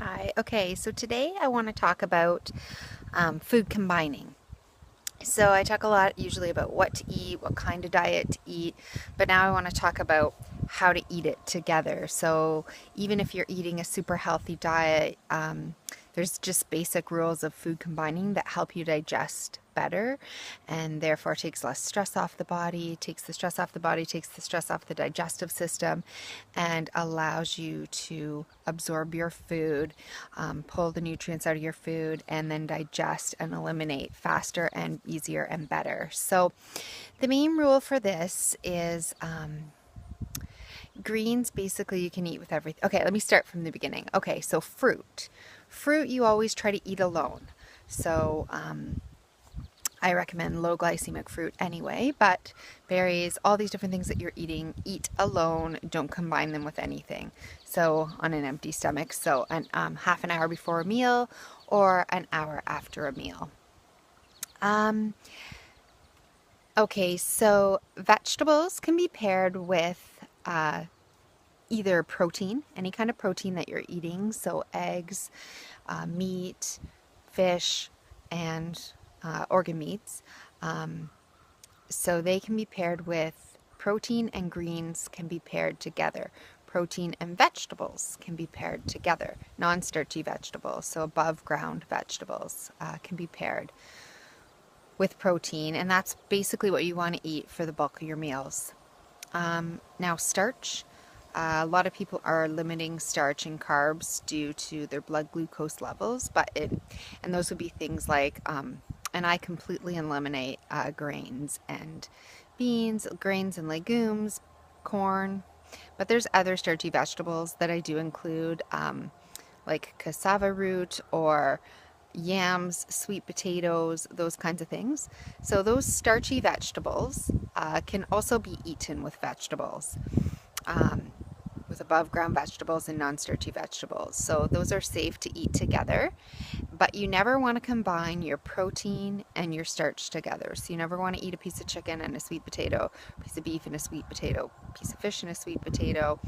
Hi. Okay, so today I want to talk about food combining. So I talk a lot usually about what to eat, what kind of diet to eat, but now I want to talk about how to eat it together. So even if you're eating a super healthy diet, there's just basic rules of food combining that help you digest better and therefore takes less stress off the body, takes the stress off the body, takes the stress off the digestive system, and allows you to absorb your food, pull the nutrients out of your food, and then digest and eliminate faster and easier and better. So the main rule for this is greens basically you can eat with everything. Okay, let me start from the beginning. Okay, so fruit. Fruit you always try to eat alone. So I recommend low glycemic fruit anyway, but berries, all these different things that you're eating, eat alone. Don't combine them with anything. So on an empty stomach. So half an hour before a meal or an hour after a meal. Okay, so vegetables can be paired with either protein, any kind of protein that you're eating, so eggs, meat, fish, and organ meats. So they can be paired with protein, and greens can be paired together. Protein and vegetables can be paired together. Non-starchy vegetables, so above ground vegetables, can be paired with protein, and that's basically what you want to eat for the bulk of your meals. Now starch. A lot of people are limiting starch and carbs due to their blood glucose levels, and those would be things like, and I completely eliminate grains and beans, grains and legumes, corn, but there's other starchy vegetables that I do include, like cassava root or yams, sweet potatoes, those kinds of things. So those starchy vegetables can also be eaten with vegetables, with above ground vegetables and non-starchy vegetables. So those are safe to eat together, but you never want to combine your protein and your starch together. So you never want to eat a piece of chicken and a sweet potato, a piece of beef and a sweet potato, a piece of fish and a sweet potato,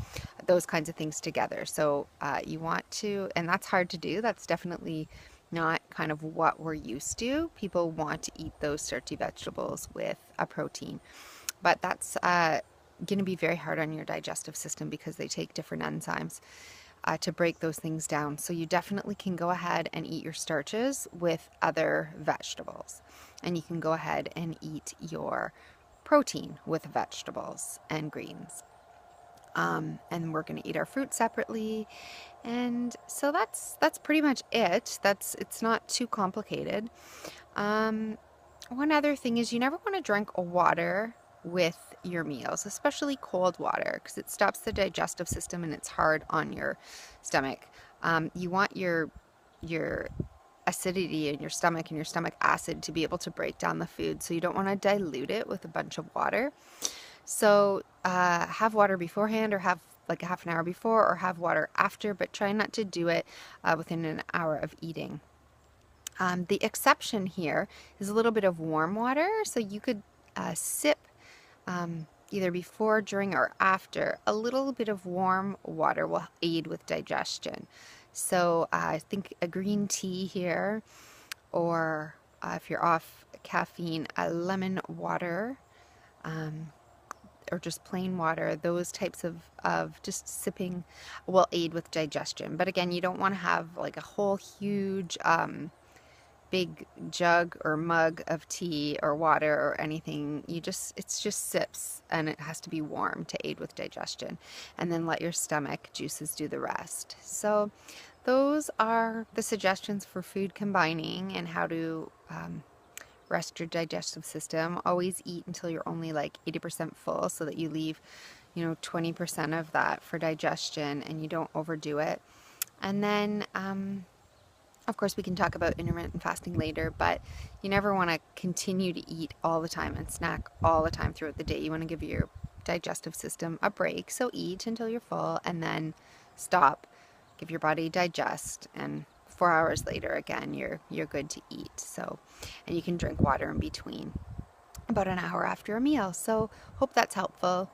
those kinds of things together. So you want to, and that's hard to do. That's definitely not kind of what we're used to. People want to eat those starchy vegetables with a protein, but that's going to be very hard on your digestive system because they take different enzymes to break those things down. So you definitely can go ahead and eat your starches with other vegetables, and you can go ahead and eat your protein with vegetables and greens. And we're going to eat our fruit separately, and so that's pretty much it. It's not too complicated. One other thing is you never want to drink water with your meals, especially cold water, because it stops the digestive system and it's hard on your stomach. You want your acidity in your stomach and your stomach acid to be able to break down the food, so you don't want to dilute it with a bunch of water. So have water beforehand, or have like a half an hour before, or have water after, but try not to do it within an hour of eating. The exception here is a little bit of warm water, so you could sip either before, during, or after. A little bit of warm water will aid with digestion. So I think a green tea here, or if you're off caffeine, a lemon water, or just plain water, those types of just sipping will aid with digestion. But again, you don't want to have like a whole huge big jug or mug of tea or water or anything. It's just sips, and it has to be warm to aid with digestion, and then let your stomach juices do the rest. So those are the suggestions for food combining and how to rest your digestive system. Always eat until you're only like 80% full, so that you leave 20% of that for digestion and you don't overdo it. And then of course, we can talk about intermittent fasting later, but you never want to continue to eat all the time and snack all the time throughout the day. You want to give your digestive system a break. So eat until you're full and then stop. Give your body digest, and 4 hours later, again, you're good to eat. So, and you can drink water in between, about an hour after a meal. So hope that's helpful.